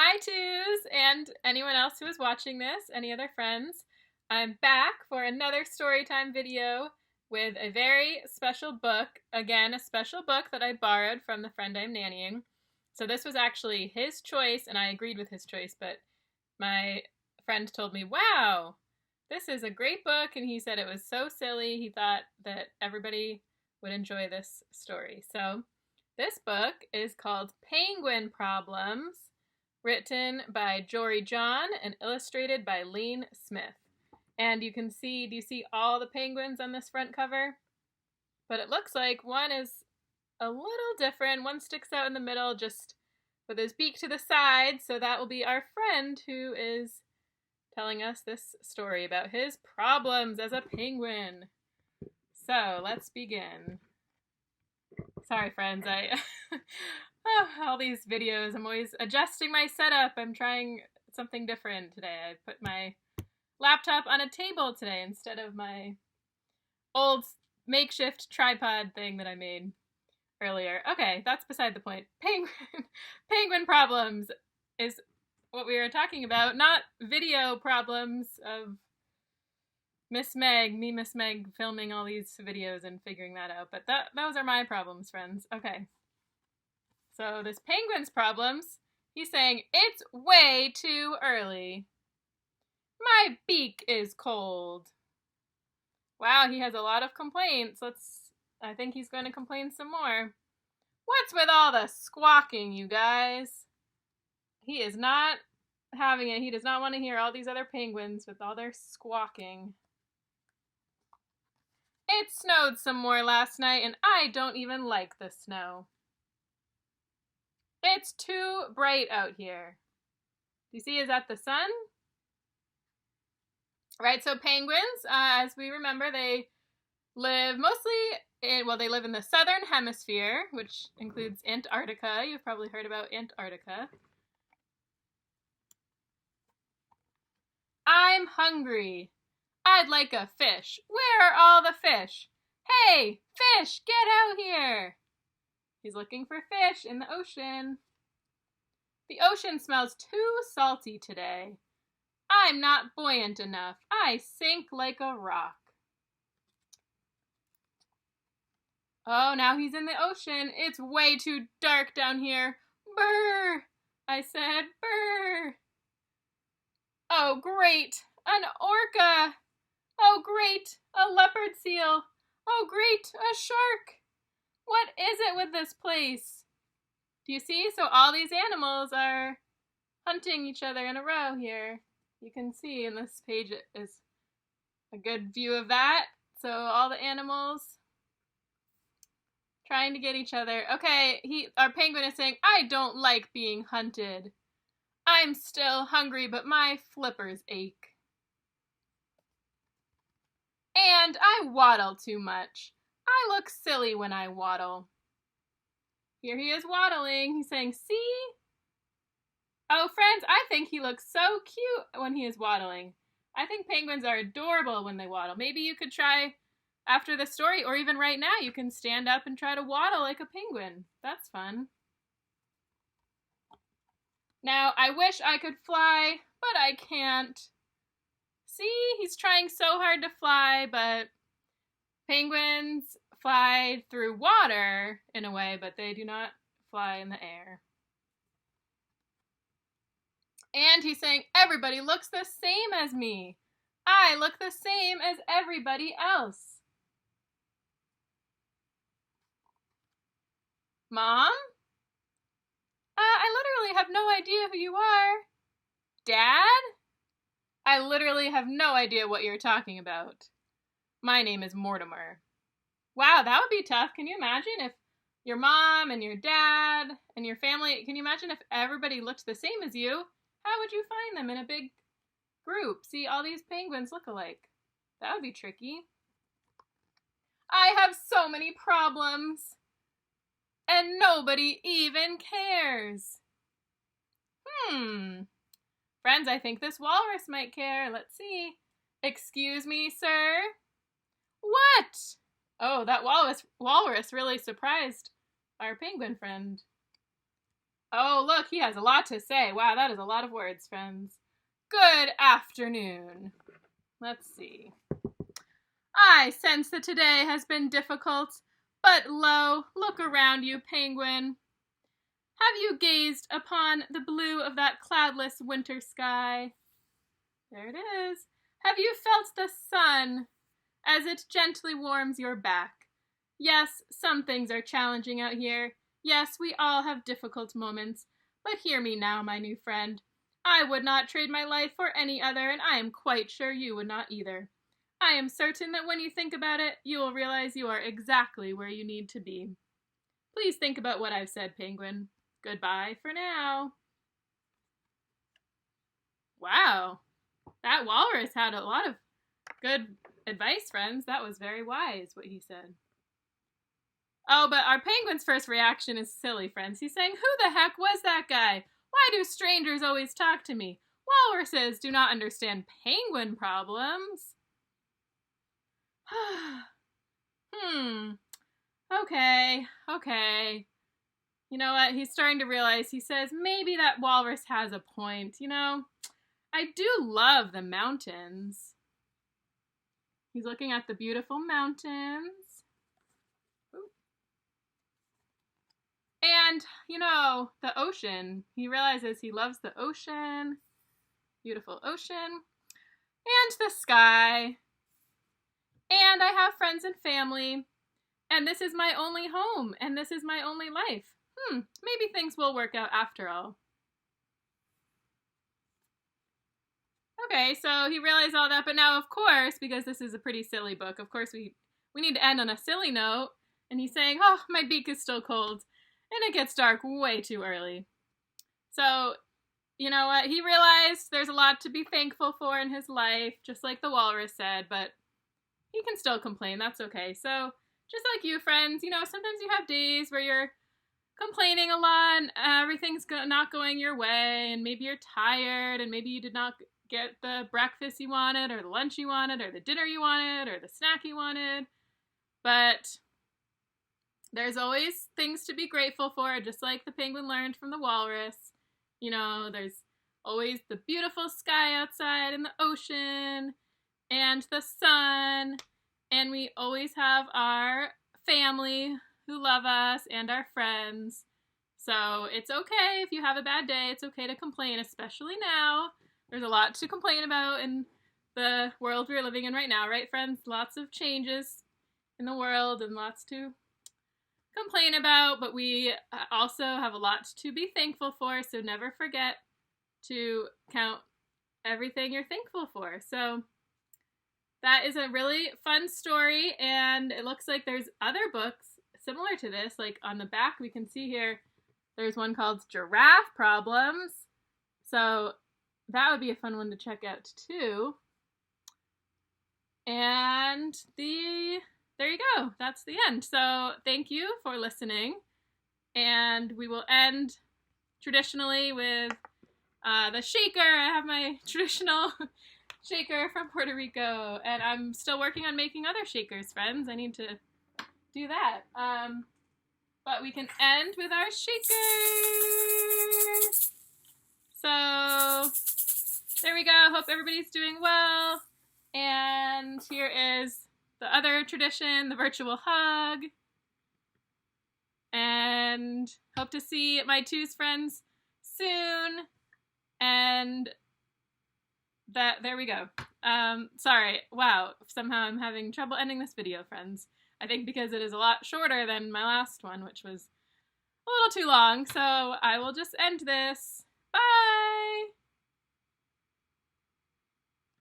Hi, Twos, and anyone else who is watching this, any other friends. I'm back for another Storytime video with a very special book. Again, a special book that I borrowed from the friend I'm nannying. So this was actually his choice, and I agreed with his choice, but my friend told me, wow, this is a great book, and he said it was so silly. He thought that everybody would enjoy this story. So this book is called Penguin Problems, written by Jory John and illustrated by Lean Smith. And you can see, do you see all the penguins on this front cover? But it looks like one is a little different. One sticks out in the middle just with his beak to the side, so that will be our friend who is telling us this story about his problems as a penguin. So let's begin. Sorry, friends, all these videos, I'm always adjusting my setup. I'm trying something different today. I put my laptop on a table today instead of my old makeshift tripod thing that I made earlier. Okay, that's beside the point. Penguin problems is what we were talking about, not video problems of Miss Meg filming all these videos and figuring that out. But those are my problems, friends. Okay. So this penguin's problems, he's saying, it's way too early. My beak is cold. Wow, he has a lot of complaints. I think he's going to complain some more. What's with all the squawking, you guys? He is not having it. He does not want to hear all these other penguins with all their squawking. It snowed some more last night, and I don't even like the snow. It's too bright out here. Do you see, is that the sun? Right, so penguins, as we remember, they live mostly they live in the southern hemisphere, which includes Antarctica. You've probably heard about Antarctica. I'm hungry. I'd like a fish. Where are all the fish? Hey, fish, get out here. He's looking for fish in the ocean. The ocean smells too salty today. I'm not buoyant enough. I sink like a rock. Oh, now he's in the ocean. It's way too dark down here. Brr! I said, brr! Oh, great! An orca! Oh, great! A leopard seal! Oh, great! A shark! What is it with this place? Do you see? So all these animals are hunting each other in a row here. You can see in this page is a good view of that. So all the animals trying to get each other. Okay, our penguin is saying, I don't like being hunted. I'm still hungry, but my flippers ache. And I waddle too much. I look silly when I waddle. Here he is waddling. He's saying, see? Oh, friends, I think he looks so cute when he is waddling. I think penguins are adorable when they waddle. Maybe you could try after the story, or even right now, you can stand up and try to waddle like a penguin. That's fun. Now, I wish I could fly, but I can't. See, he's trying so hard to fly, but penguins fly through water in a way, but they do not fly in the air. And he's saying, everybody looks the same as me. I look the same as everybody else. Mom? I literally have no idea who you are. Dad? I literally have no idea what you're talking about. My name is Mortimer. Wow, that would be tough. Can you imagine if your mom and your dad and your family, can you imagine if everybody looked the same as you? How would you find them in a big group? See, all these penguins look alike. That would be tricky. I have so many problems. And nobody even cares. Friends, I think this walrus might care. Let's see. Excuse me, sir? What? Oh, that walrus really surprised our penguin friend. Oh, look, he has a lot to say. Wow, that is a lot of words, friends. Good afternoon. Let's see. I sense that today has been difficult, but lo, look around you, penguin. Have you gazed upon the blue of that cloudless winter sky? There it is. Have you felt the sun as it gently warms your back? Yes, some things are challenging out here. Yes, we all have difficult moments. But hear me now, my new friend. I would not trade my life for any other, and I am quite sure you would not either. I am certain that when you think about it, you will realize you are exactly where you need to be. Please think about what I've said, penguin. Goodbye for now. Wow, that walrus had a lot of good advice, friends. That was very wise, what he said. Oh, but our penguin's first reaction is silly, friends. He's saying, who the heck was that guy? Why do strangers always talk to me? Walruses do not understand penguin problems. Okay. You know what? He's starting to realize, he says, maybe that walrus has a point. You know, I do love the mountains. He's looking at the beautiful mountains. And, you know, the ocean. He realizes he loves the ocean. Beautiful ocean. And the sky. And I have friends and family. And this is my only home. And this is my only life. Maybe things will work out after all. Okay, so he realized all that, but now, of course, because this is a pretty silly book, of course we need to end on a silly note. And he's saying, oh, my beak is still cold. And it gets dark way too early. So, you know what? He realized there's a lot to be thankful for in his life, just like the walrus said, but he can still complain. That's okay. So, just like you, friends, you know, sometimes you have days where you're complaining a lot and everything's not going your way, and maybe you're tired, and maybe you did not get the breakfast you wanted, or the lunch you wanted, or the dinner you wanted, or the snack you wanted. But there's always things to be grateful for, just like the penguin learned from the walrus. You know, there's always the beautiful sky outside and the ocean and the sun. And we always have our family who love us and our friends. So it's okay if you have a bad day. It's okay to complain, especially now. There's a lot to complain about in the world we're living in right now, right, friends? Lots of changes in the world and lots to complain about, but we also have a lot to be thankful for, so never forget to count everything you're thankful for. So that is a really fun story, and it looks like there's other books similar to this. Like on the back, we can see here, there's one called Giraffe Problems. So that would be a fun one to check out too. And there you go. That's the end. So thank you for listening. And we will end traditionally with the shaker. I have my traditional shaker from Puerto Rico. And I'm still working on making other shakers, friends. I need to do that. But we can end with our shaker. So there we go. Hope everybody's doing well. And here is the other tradition, the virtual hug. And hope to see my two's friends soon. And there we go. Sorry. Wow. Somehow I'm having trouble ending this video, friends. I think because it is a lot shorter than my last one, which was a little too long. So I will just end this. Bye!